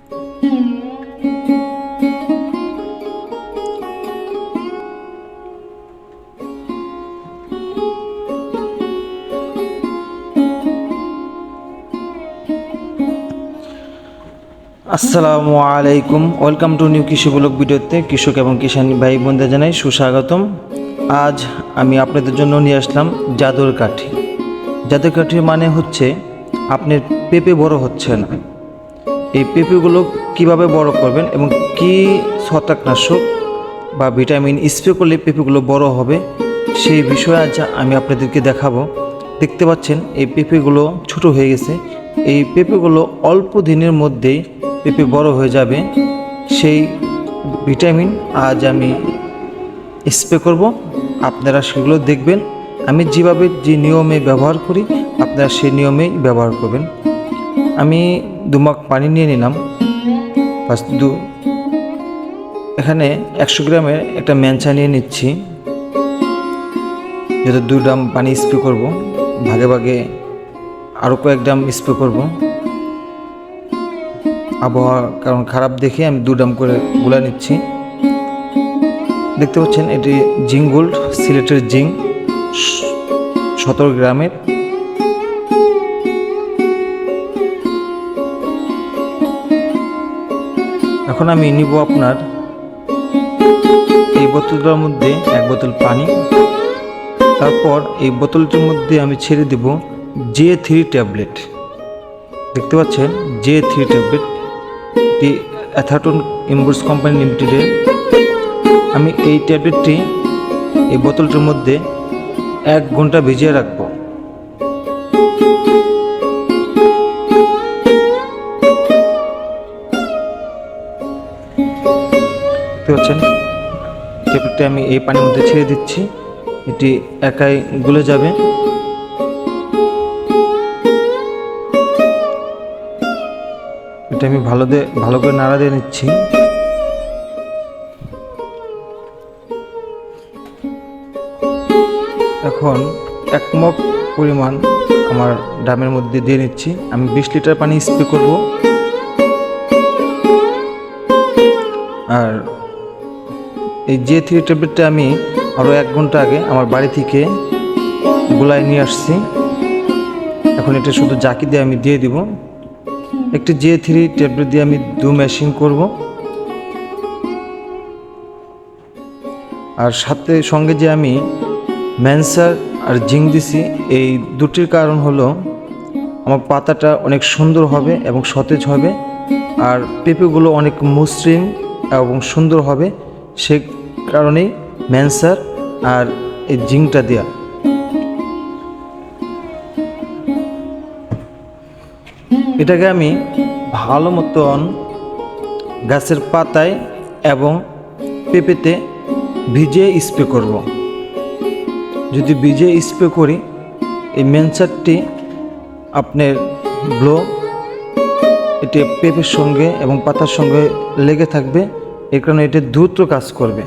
আসসালামু আলাইকুম, welcome to new কৃষি ব্লগ ভিডিওতে কৃষক এবং কিষানী ভাই বোনদের জানাই সুস্বাগতম। আজ আমি আপনাদের জন্য নিয়ে আসলাম জাদুর কাঠি। জাদুর কাঠি মানে হচ্ছে আপনার পেঁপে বড় হচ্ছে না, এই পেঁপেগুলো কিভাবে বড় করবেন এবং কি ছত্রাকনাশক বা ভিটামিন স্প্রে করলে পেঁপেগুলো বড় হবে সেই বিষয়ে আজ আমি আপনাদেরকে দেখাবো। দেখতে পাচ্ছেন এই পেঁপেগুলো ছোট হয়ে গেছে। এই পেঁপেগুলো অল্প দিনের মধ্যেই পেঁপে বড় হয়ে যাবে, সেই ভিটামিন আজ আমি স্প্রে করব। আপনারা সেগুলো দেখবেন, আমি যেভাবে যে নিয়মে ব্যবহার করি আপনারা সেই নিয়মেই ব্যবহার করবেন। আমি 2 মগ পানি নিয়ে নিলাম। এখানে 100 গ্রামের একটা ম্যানচা নিয়ে নিচ্ছি, যেহেতু 2 ড্রাম পানি স্প্রে করব, ভাগে ভাগে আরও কয়েক ড্রাম স্প্রে করব। আবহাওয়া কারণ খারাপ দেখে আমি 2 ড্রাম করে গুলা নিচ্ছি। দেখতে পাচ্ছেন এটি জিঙ্ক গোল্ড, সিলেটের জিঙ্ক, 17 গ্রামের। এখন আমি নিব আপনার এই বোতলটার মধ্যে 1 বোতল পানি। তারপর এই বোতলটির মধ্যে আমি ছেড়ে দেব J3 ট্যাবলেট। দেখতে পাচ্ছেন J3 ট্যাবলেট, এটি অ্যাথাটন ইম্বোর্স কোম্পানি লিমিটেডের। আমি এই ট্যাবলেটটি এই বোতলটির মধ্যে 1 ঘন্টা ভিজিয়ে রাখবো। দেখতে পাচ্ছেন ট্যাবলেটটি আমি এই পানির মধ্যে ছেড়ে দিচ্ছি, এটি একাই গলে যাবে। এটা আমি ভালো করে নাড়া দিয়ে নিচ্ছি। এখন 1 মগ পরিমাণ আমার ড্রামের মধ্যে দিয়ে নিচ্ছি। আমি 20 লিটার পানি স্প্রে করব। আর এই J3 ট্যাবলেটটা আমি আরও 1 ঘন্টা আগে আমার বাড়ি থেকে গুলায় নিয়ে আসছি। এখন এটা শুধু জাকি দিয়ে আমি দিয়ে দিব। একটি J3 ট্যাবলেট দিয়ে আমি 2 মেশিং করব। আর সঙ্গে যে আমি ম্যানসার আর জিঙ্ক দিছি, এই দুটির কারণ হলো আমার পাতাটা অনেক সুন্দর হবে এবং সতেজ হবে, আর পেঁপেগুলো অনেক মসৃণ এবং সুন্দর হবে। সে কারণেই ম্যানসার আর এই জিঙ্কটা দেওয়া। এটাকে আমি ভালো মতন গাছের পাতায় এবং পেঁপেতে ভিজিয়ে স্প্রে করব। যদি ভিজিয়ে স্প্রে করি এই ম্যানসারটি আপনার এটি পেঁপের সঙ্গে এবং পাতার সঙ্গে লেগে থাকবে, এর কারণে এটি দ্রুত কাজ করবে।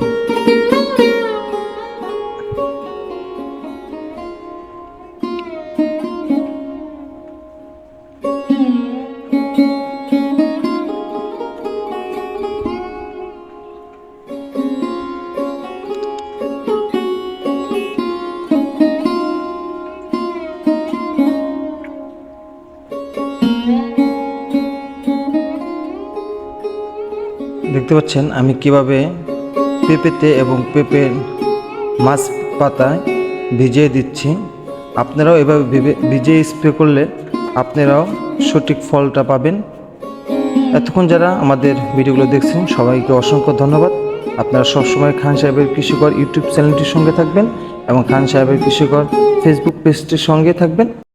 দেখতে পাচ্ছেন আমি কিভাবে পেঁপেতে এবং পেঁপের মাছ পাতায় ভিজিয়ে দিচ্ছি। আপনারাও এভাবে ভিজিয়ে স্প্রে করলে আপনারাও সঠিক ফলটা পাবেন। এতক্ষণ যারা আমাদের ভিডিওগুলো দেখছেন সবাইকে অসংখ্য ধন্যবাদ। আপনারা সবসময় খান সাহেবের কৃষিকর ইউটিউব চ্যানেলটির সঙ্গে থাকবেন এবং খান সাহেবের কৃষিকর ফেসবুক পেজটির সঙ্গে থাকবেন।